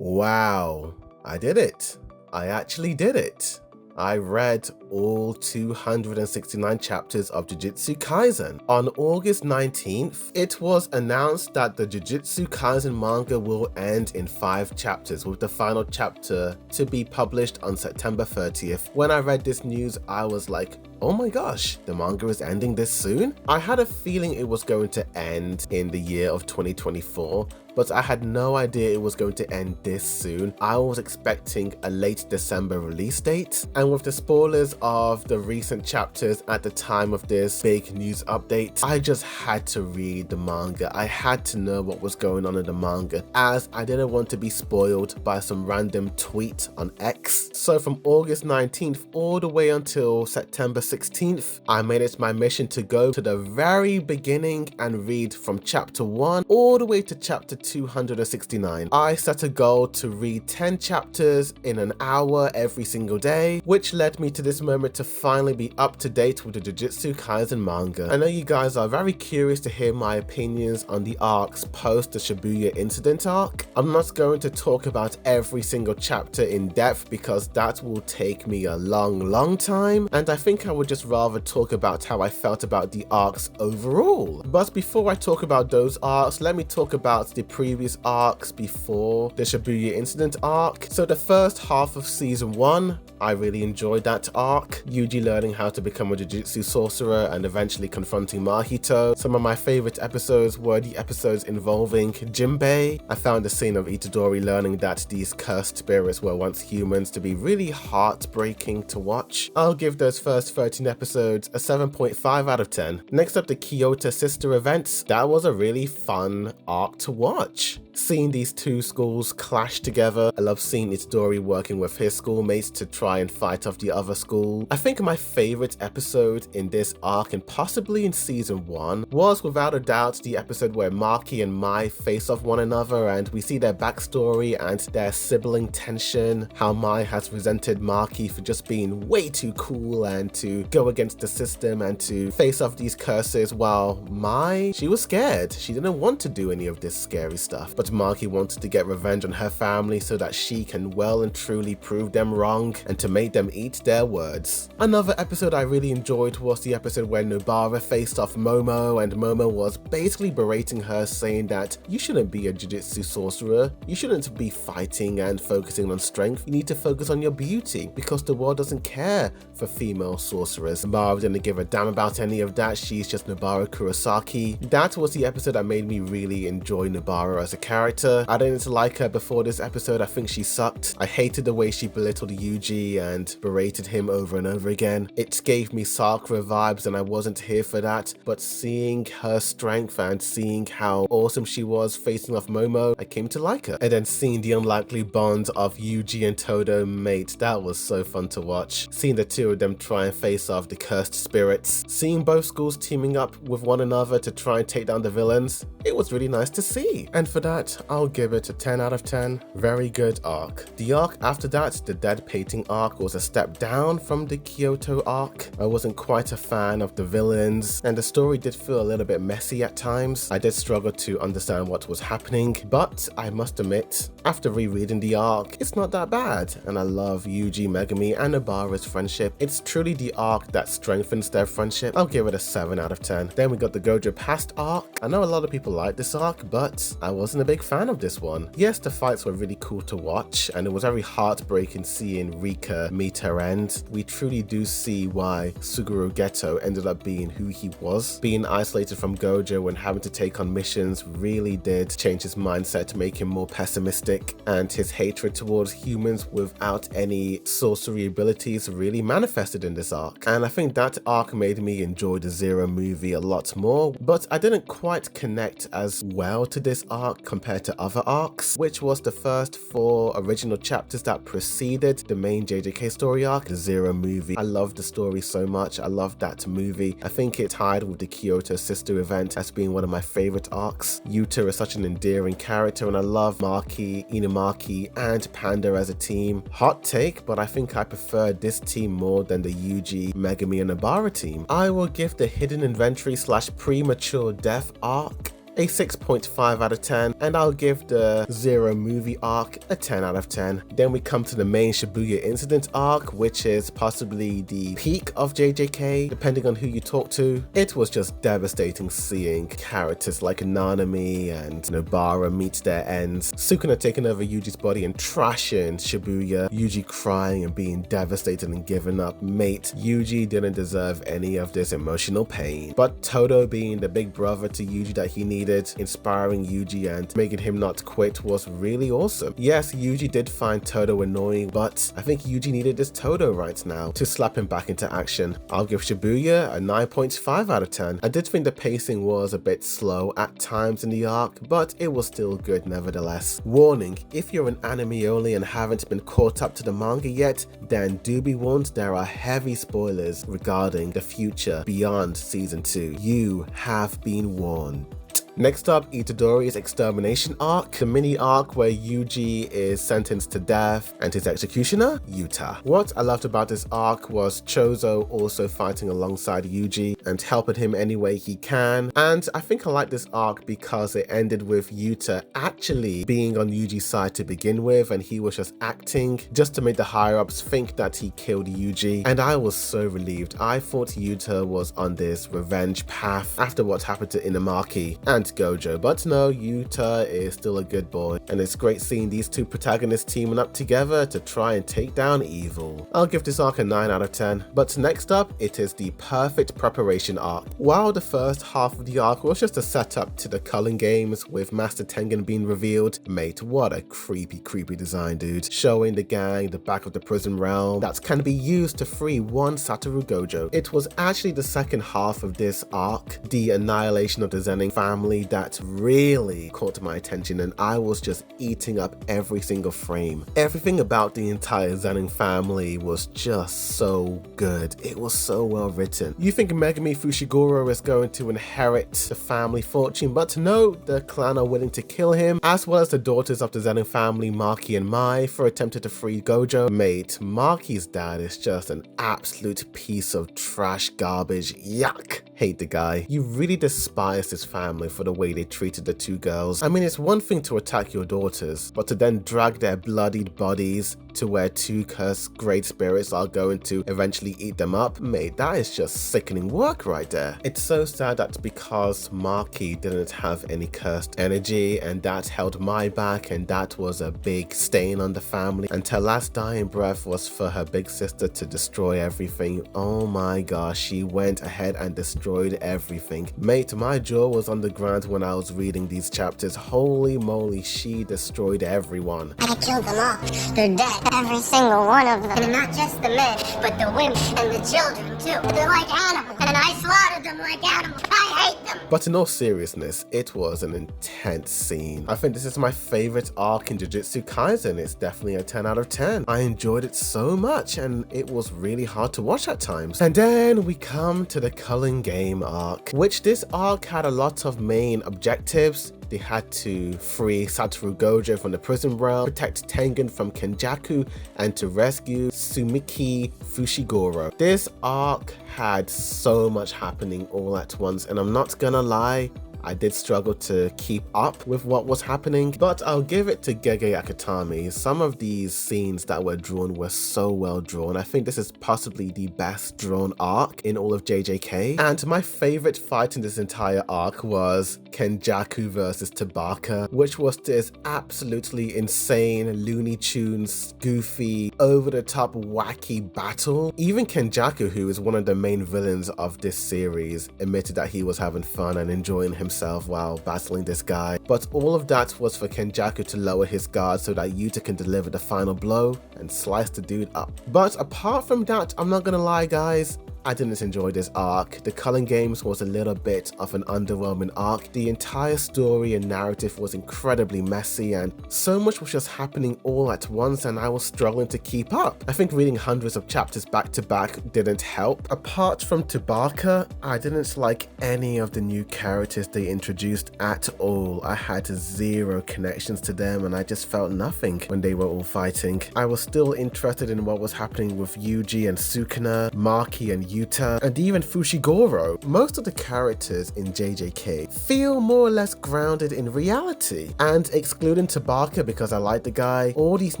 Wow, I did it. I actually did it. I read all 269 chapters of Jujutsu Kaisen. On August 19th, it was announced that the Jujutsu Kaisen manga will end in 5 chapters, with the final chapter to be published on September 30th. When I read this news, I was like, oh my gosh, the manga is ending this soon? I had a feeling it was going to end in the year of 2024, but I had no idea it was going to end this soon. I was expecting a late December release date, and with the spoilers of the recent chapters at the time of this big news update, I just had to read the manga. I had to know what was going on in the manga, as I didn't want to be spoiled by some random tweet on X. So from August 19th all the way until September 16th, I made it my mission to go to the very beginning and read from chapter 1 all the way to chapter 269. I set a goal to read 10 chapters in an hour every single day, which led me to this moment to finally be up to date with the Jujutsu Kaisen manga. I know you guys are very curious to hear my opinions on the arcs post the Shibuya incident arc. I'm not going to talk about every single chapter in depth because that will take me a long time, and I think I would just rather talk about how I felt about the arcs overall. But before I talk about those arcs, let me talk about the previous arcs before the Shibuya incident arc. So the first half of season 1, I really enjoyed that arc. Yuji learning how to become a Jujutsu sorcerer and eventually confronting Mahito. Some of my favorite episodes were the episodes involving Jinbei. I found the scene of Itadori learning that these cursed spirits were once humans to be really heartbreaking to watch. I'll give those first 13 episodes a 7.5 out of 10. Next up, the Kyoto sister events. That was a really fun arc to watch. Seeing these two schools clash together. I love seeing Itadori working with his schoolmates to try and fight off the other school. I think my favorite episode in this arc, and possibly in season 1, was without a doubt the episode where Maki and Mai face off one another and we see their backstory and their sibling tension. How Mai has resented Maki for just being way too cool and to go against the system and to face off these curses, while Mai, she was scared. She didn't want to do any of this scary stuff. But Maki wanted to get revenge on her family so that she can well and truly prove them wrong and to make them eat their words. Another episode I really enjoyed was the episode where Nobara faced off Momo, and Momo was basically berating her, saying that you shouldn't be a Jujutsu sorcerer, you shouldn't be fighting and focusing on strength, you need to focus on your beauty because the world doesn't care for female sorcerers. Nobara didn't give a damn about any of that, she's just Nobara Kurosaki. That was the episode that made me really enjoy Nobara as a character. I didn't like her before this episode. I think she sucked. I hated the way she belittled Yuji and berated him over and over again. It gave me Sakura vibes and I wasn't here for that, but seeing her strength and seeing how awesome she was facing off Momo, I came to like her. And then seeing the unlikely bond of Yuji and Todo, mate, that was so fun to watch. Seeing the two of them try and face off the cursed spirits, seeing both schools teaming up with one another to try and take down the villains, it was really nice to see. And for that, I'll give it a 10 out of 10. Very good arc. The arc after that, the Dead Painting arc, was a step down from the Kyoto arc. I wasn't quite a fan of the villains, and the story did feel a little bit messy at times. I did struggle to understand what was happening, but I must admit, after rereading the arc, it's not that bad, and I love Yuji, Megami, and Nobara's friendship. It's truly the arc that strengthens their friendship. I'll give it a 7 out of 10. Then we got the Gojo Past arc. I know a lot of people like this arc, but I wasn't a big fan of this one. Yes, the fights were really cool to watch, and it was very heartbreaking seeing Rika meet her end. We truly do see why Suguru Geto ended up being who he was. Being isolated from Gojo and having to take on missions really did change his mindset to make him more pessimistic, and his hatred towards humans without any sorcery abilities really manifested in this arc. And I think that arc made me enjoy the Zero movie a lot more, but I didn't quite connect as well to this arc compared to other arcs, which was the first 4 original chapters that preceded the main JJK story arc, the Zero movie. I loved the story so much. I loved that movie. I think it tied with the Kyoto sister event as being one of my favorite arcs. Yuta is such an endearing character, and I love Maki, Inumaki, and Panda as a team. Hot take, but I think I prefer this team more than the Yuji, Megami, and Nobara team. I will give the Hidden Inventory / Premature Death arc a 6.5 out of 10, and I'll give the Zero movie arc a 10 out of 10. Then we come to the main Shibuya incident arc, which is possibly the peak of JJK, depending on who you talk to. It was just devastating seeing characters like Nanami and Nobara meet their ends, Sukuna taking over Yuji's body and trashing Shibuya, Yuji crying and being devastated and giving up. Mate, Yuji didn't deserve any of this emotional pain, but Todo being the big brother to Yuji that he needed, inspiring Yuji and making him not quit, was really awesome. Yes, Yuji did find Todo annoying, but I think Yuji needed this Todo right now to slap him back into action. I'll give Shibuya a 9.5 out of 10. I did think the pacing was a bit slow at times in the arc, but it was still good nevertheless. Warning, if you're an anime only and haven't been caught up to the manga yet, then do be warned, there are heavy spoilers regarding the future beyond season 2. You have been warned. Next up, Itadori's Extermination arc, the mini arc where Yuji is sentenced to death and his executioner, Yuta. What I loved about this arc was Chozo also fighting alongside Yuji and helping him any way he can, and I think I like this arc because it ended with Yuta actually being on Yuji's side to begin with, and he was just acting just to make the higher-ups think that he killed Yuji, and I was so relieved. I thought Yuta was on this revenge path after what happened to Inamaki and Gojo, but no, Yuta is still a good boy, and it's great seeing these two protagonists teaming up together to try and take down evil. I'll give this arc a 9 out of 10, but next up, it is the perfect preparation arc. While the first half of the arc was just a setup to the Culling games with Master Tengen being revealed, mate, what a creepy design, dude, showing the gang the back of the prison realm that can be used to free one Satoru Gojo. It was actually the second half of this arc, the annihilation of the Zenin family, that really caught my attention, and I was just eating up every single frame. Everything about the entire Zenin family was just so good. It was so well written. You think Megumi Fushiguro is going to inherit the family fortune, but no, the clan are willing to kill him, as well as the daughters of the Zenin family, Maki and Mai, for attempting to free Gojo. Mate, Maki's dad is just an absolute piece of trash garbage. Yuck. Hate the guy. You really despise this family for the way they treated the two girls. I mean, it's one thing to attack your daughters, but to then drag their bloodied bodies to where two cursed great spirits are going to eventually eat them up, mate, that is just sickening work right there. It's so sad that because Maki didn't have any cursed energy, and that held Mai back, and that was a big stain on the family, and her last dying breath was for her big sister to destroy everything. Oh my gosh, she went ahead and destroyed everything. Mate, my jaw was on the ground when I was reading these chapters. Holy moly, she destroyed everyone. I killed them all. They're dead. Every single one of them. And not just the men, but the women and the children too. They're like animals, and I slaughtered them like animals. I hate them. But in all seriousness, it was an intense scene. I think this is my favorite arc in Jujutsu Kaisen. It's definitely a 10 out of 10. I enjoyed it so much, and it was really hard to watch at times. And then we come to the Culling game arc, which this arc had a lot of main objectives. They had to free Satoru Gojo from the prison realm, protect Tengen from Kenjaku, and to rescue Sumiki Fushiguro. This arc had so much happening all at once, and I'm not gonna lie, I did struggle to keep up with what was happening, but I'll give it to Gege Akutami. Some of these scenes that were drawn were so well drawn. I think this is possibly the best drawn arc in all of JJK. And my favorite fight in this entire arc was Kenjaku versus Tabaka, which was this absolutely insane, Looney Tunes, goofy, over-the-top, wacky battle. Even Kenjaku, who is one of the main villains of this series, admitted that he was having fun and enjoying himself while battling this guy. But all of that was for Kenjaku to lower his guard so that Yuta can deliver the final blow and slice the dude up. But apart from that, I'm not gonna lie guys, I didn't enjoy this arc. The Culling games was a little bit of an underwhelming arc. The entire story and narrative was incredibly messy, and so much was just happening all at once, and I was struggling to keep up. I think reading hundreds of chapters back to back didn't help. Apart from Tabaka, I didn't like any of the new characters they introduced at all. I had zero connections to them, and I just felt nothing when they were all fighting. I was still interested in what was happening with Yuji and Sukuna, Maki and Yuta, and even Fushiguro. Most of the characters in JJK feel more or less grounded in reality, and excluding Tabaka because I like the guy, all these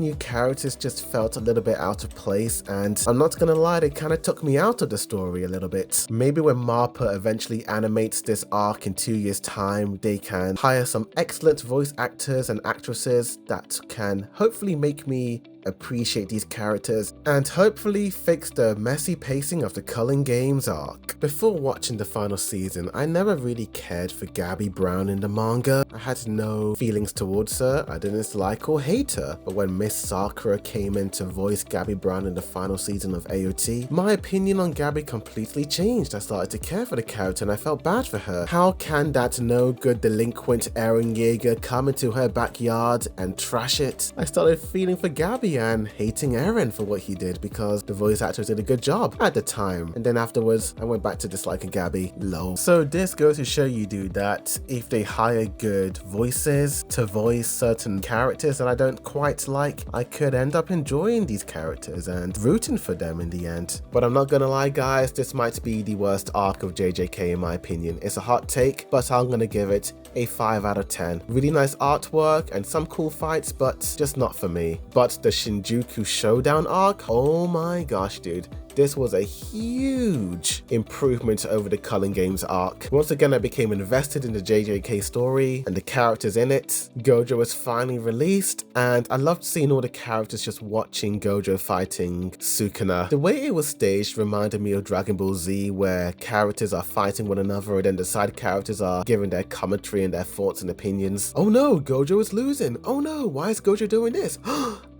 new characters just felt a little bit out of place, and I'm not gonna lie, they kind of took me out of the story a little bit. Maybe when MAPPA eventually animates this arc in 2 years' time, they can hire some excellent voice actors and actresses that can hopefully make me appreciate these characters and hopefully fix the messy pacing of the Culling Games arc. Before watching the final season, I never really cared for Gabby Brown in the manga. I had no feelings towards her, I didn't like or hate her, but when Miss Sakura came in to voice Gabby Brown in the final season of AOT, my opinion on Gabby completely changed. I started to care for the character and I felt bad for her. How can that no good delinquent Eren Yeager come into her backyard and trash it? I started feeling for Gabby and hating Eren for what he did because the voice actors did a good job at the time, and then afterwards I went back to disliking Gabby. Lol. So this goes to show you, dude, that if they hire good voices to voice certain characters that I don't quite like, I could end up enjoying these characters and rooting for them in the end. But I'm not gonna lie guys, this might be the worst arc of JJK in my opinion. It's a hot take, but I'm gonna give it a 5 out of 10. Really nice artwork and some cool fights, but just not for me. But the Shinjuku Showdown arc, oh my gosh, dude. This was a huge improvement over the Culling Games arc. Once again, I became invested in the JJK story and the characters in it. Gojo was finally released, and I loved seeing all the characters just watching Gojo fighting Sukuna. The way it was staged reminded me of Dragon Ball Z, where characters are fighting one another and then the side characters are giving their commentary and their thoughts and opinions. Oh no, Gojo is losing. Oh no, why is Gojo doing this?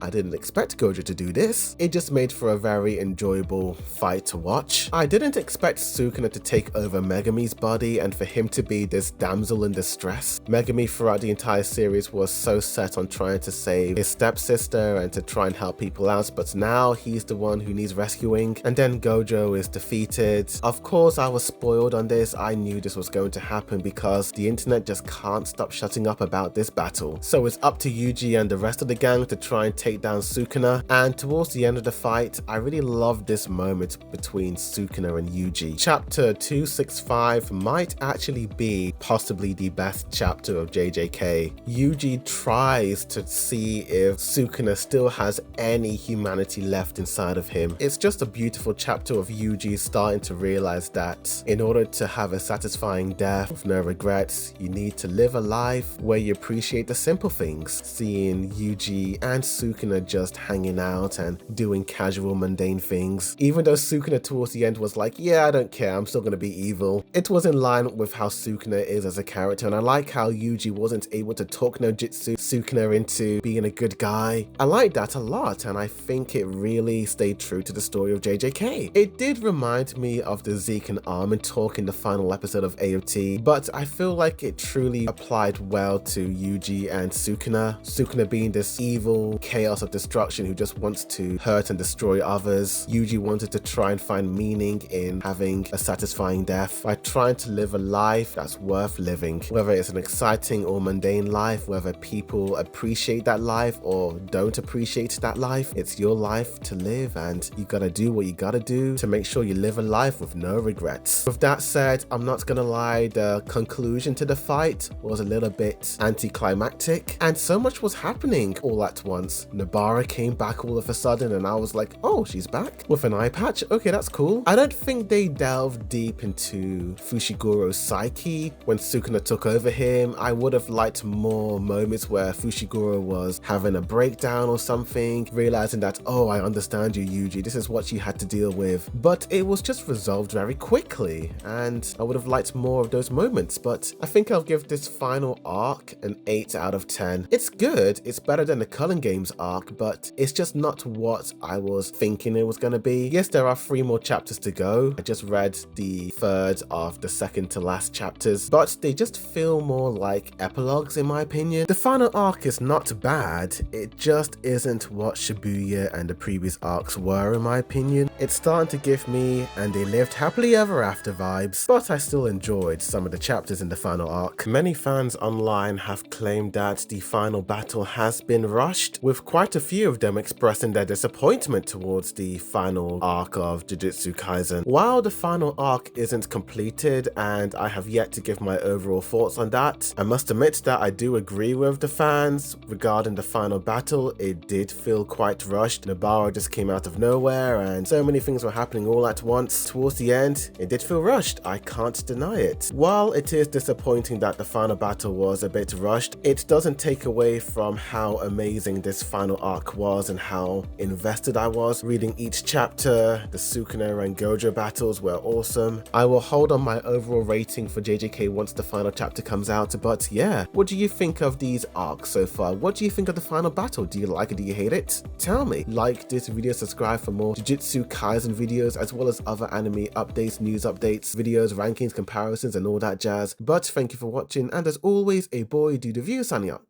I didn't expect Gojo to do this. It just made for a very enjoyable fight to watch. I didn't expect Sukuna to take over Megumi's body and for him to be this damsel in distress. Megumi throughout the entire series was so set on trying to save his stepsister and to try and help people out, but now he's the one who needs rescuing, and then Gojo is defeated. Of course, I was spoiled on this. I knew this was going to happen because the internet just can't stop shutting up about this battle. So it's up to Yuji and the rest of the gang to try and take down Sukuna, and towards the end of the fight, I really loved this moment between Sukuna and Yuji. Chapter 265 might actually be possibly the best chapter of JJK. Yuji tries to see if Sukuna still has any humanity left inside of him. It's just a beautiful chapter of Yuji starting to realize that in order to have a satisfying death with no regrets, you need to live a life where you appreciate the simple things. Seeing Yuji and Sukuna just hanging out and doing casual mundane things. Even though Sukuna towards the end was like, yeah, I don't care, I'm still gonna be evil. It was in line with how Sukuna is as a character, and I like how Yuji wasn't able to talk no jutsu Sukuna into being a good guy. I like that a lot, and I think it really stayed true to the story of JJK. It did remind me of the Zeke and Armin talk in the final episode of AOT, but I feel like it truly applied well to Yuji and Sukuna. Sukuna being this evil chaos of destruction who just wants to hurt and destroy others. Yuji wanted to try and find meaning in having a satisfying death by trying to live a life that's worth living. Whether it's an exciting or mundane life, whether people appreciate that life or don't appreciate that life, it's your life to live, and you gotta do what you gotta do to make sure you live a life with no regrets. With that said, I'm not gonna lie, the conclusion to the fight was a little bit anticlimactic, and so much was happening all at once. Nobara came back all of a sudden and I was like, oh, she's back with an eye patch. Okay, that's cool. I don't think they delved deep into Fushiguro's psyche when Sukuna took over him. I would have liked more moments where Fushiguro was having a breakdown or something, realizing that, oh, I understand you, Yuji, this is what you had to deal with. But it was just resolved very quickly, and I would have liked more of those moments. But I think I'll give this final arc an 8 out of 10. It's good, it's better than the Culling Games arc, but it's just not what I was thinking it was going to be. Yes, there are 3 more chapters to go. I just read the third of the second to last chapters, but they just feel more like epilogues in my opinion. The final arc is not bad, it just isn't what Shibuya and the previous arcs were in my opinion. It's starting to give me and they lived happily ever after vibes, but I still enjoyed some of the chapters in the final arc. Many fans online have claimed that the final battle has been rushed, with quite a few of them expressing their disappointment towards the final arc of Jujutsu Kaisen. While the final arc isn't completed and I have yet to give my overall thoughts on that, I must admit that I do agree with the fans regarding the final battle. It did feel quite rushed. Nobara just came out of nowhere and so many things were happening all at once. Towards the end, it did feel rushed. I can't deny it. While it is disappointing that the final battle was a bit rushed, it doesn't take away from how amazing this final arc was and how invested I was reading each chapter. The Sukuna and Gojo battles were awesome. I will hold on my overall rating for JJK once the final chapter comes out, but yeah, what do you think of these arcs so far? What do you think of the final battle? Do you like it? Do you hate it? Tell me. Like this video, subscribe for more Jujutsu Kaisen videos as well as other anime updates, news updates, videos, rankings, comparisons and all that jazz. But thank you for watching, and as always, a boy do the view signing up.